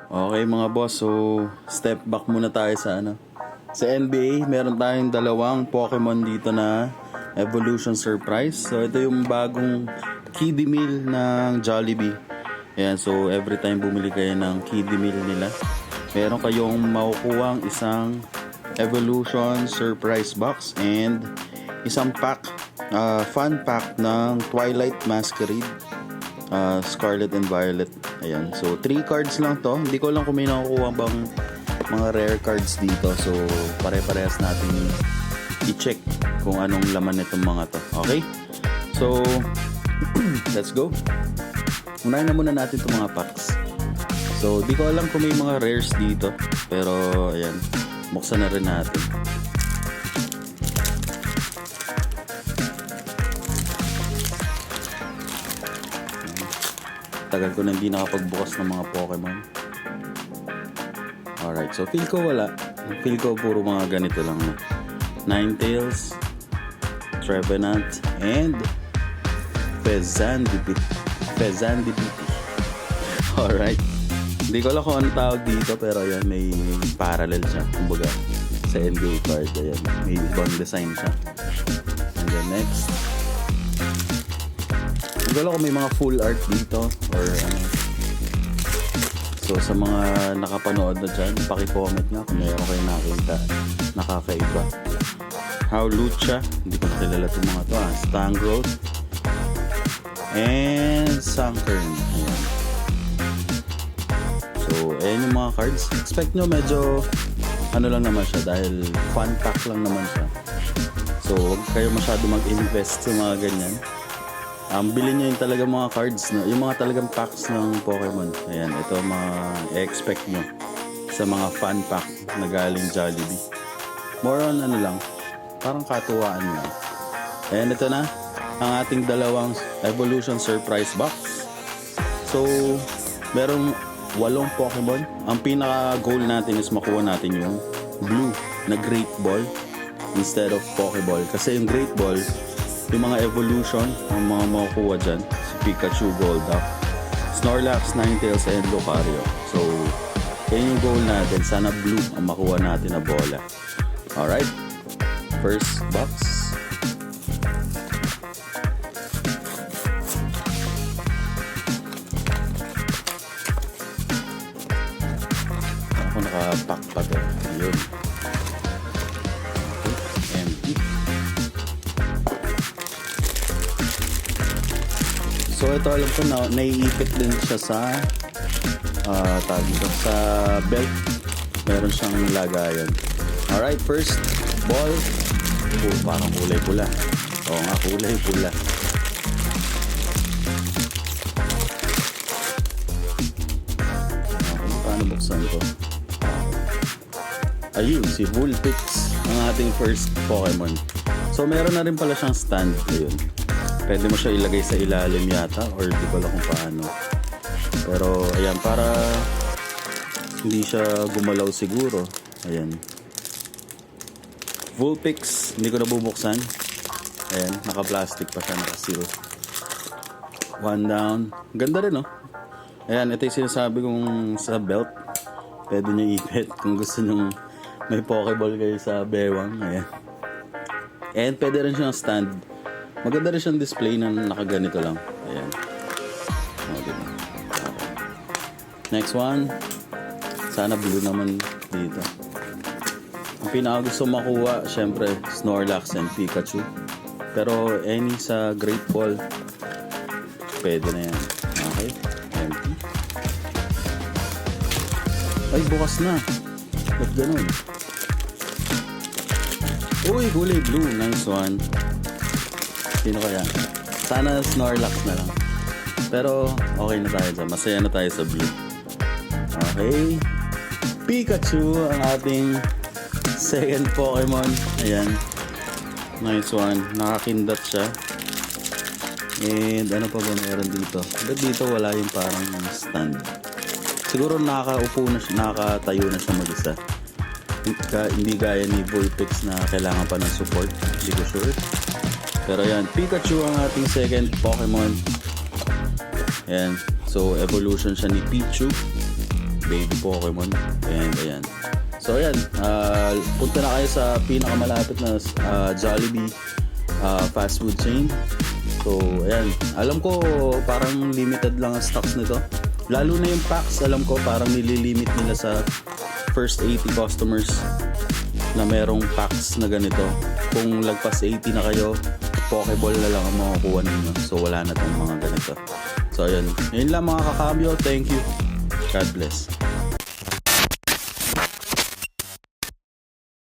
Okay mga boss, so step back muna tayo sa Sa NBA, meron tayong dalawang Pokemon dito na Evolution Surprise. So ito yung bagong kiddie meal ng Jollibee. Ayan, so every time bumili kayo ng kiddie meal nila, meron kayong makukuhang isang Evolution Surprise box and isang pack, fun pack ng Twilight Masquerade, Scarlet and Violet. Ayan, so 3 cards lang to. Hindi ko lang kung may nakukuha bang mga rare cards dito. So pare-parehas natin i-check kung anong laman nitong mga to. Okay? So let's go. Unahin na muna natin itong mga packs. So di ko alam kung may mga rares dito, pero ayan, buksan na rin natin. Tagal ko na hindi nakapagbukas ng mga Pokemon. Alright, so feel ko wala. Feel ko puro mga ganito lang. Ninetales, Trevenant, and Fezandipiti. Alright. Hindi ko alam kung ano tawag dito, pero ayan, may parallel siya. Kumbaga, sa NBA card, ayan, may ibang design siya. And then next, hindi ko alam kung may mga full art dito or ano. So sa mga nakapanood na dyan, paki-comment nga kung mayroon kayo nakita nakakaiba. Howlucha, hindi ko nakilala itong mga to. Stangrowth and Sunkern. Ayan. So ayan yung mga cards. Expect nyo medyo ano lang naman siya dahil fun pack lang naman siya. So huwag kayo masyado mag-invest sa mga ganyan. Bilhin nyo yung talagang mga cards, no? Yung mga talagang packs ng Pokemon. Ayan, ito mga expect nyo sa mga fun pack na galing Jollibee. More on ano lang, parang katuwaan lang. Ayan, ito na ang ating dalawang Evolution Surprise box. So merong 8 Pokemon. Ang pinaka-goal natin is makuha natin yung blue na Great Ball instead of Pokeball. Kasi yung Great Ball, yung mga evolution, ang mga makukuha dyan, si Pikachu, Golduck, Snorlax, Ninetales, and Lucario. So, yan yung goal natin. Sana blue ang makuha natin na bola. Alright, first box. Ako nakapack pa to. Ayun. So ito alam ko na naiipit din siya sa tawag dito, sa belt. Meron siyang lagayan. Alright, first ball. Oh, parang kulay pula. Oo nga, kulay pula. Okay, paano buksan ko? Ayun, si Vulpix, ang ating first Pokemon. So meron na rin pala siyang stand. Ayun. Pwede mo siya ilagay sa ilalim yata or di ko alam kung paano. Pero ayan, para hindi siya gumalaw siguro. Ayan. Vulpix, hindi ko nabubuksan. Ayan, naka-plastic pa siya, naka-seal. One down. Ganda rin, no? Ayan, ito yung sinasabi kong sa belt. Pwede nyo ipit kung gusto nyo may Pokeball kayo sa bewang. Ayan. And pwede rin siyang stand. Maganda rin siyang display na nakaganito lang. Ayan. Okay. Next one. Sana blue naman dito. Ang pinaka gusto makuha, syempre, Snorlax and Pikachu. Pero any sa Great Ball, pwede na yan. Okay. Empty. Ay, bukas na. Ba't ganun? Uy, kulay blue. Nice one. Sino kaya? Sana Snorlax na lang. Pero okay na tayo dyan. Masaya na tayo sa blue. Okay. Pikachu ang ating second Pokemon. Ayan. Nice one. Nakakindot siya. And ano pa ba meron dito? But dito wala yung parang stand. Siguro nakakaupo na siya, nakatayo na siya mag-isa. Hindi gaya ni Vulpix na kailangan pa ng support. Hindi ko sure. Pero yan, Pikachu ang ating second Pokemon. Ayan. So, evolution siya ni Pichu. baby Pokemon. And ayan. So ayan, punta na kayo sa pinakamalapit na Jollibee fast food chain. So ayan, alam ko parang limited lang ang stocks nito. Lalo na yung packs, alam ko parang nililimit nila sa first 80 customers na merong packs na ganito. Kung lagpas 80 na kayo, Pokeball na lang ang makukuha ninyo. So wala na tong mga ganito. So ayun, yun lang mga kakambyo. Thank you. God bless.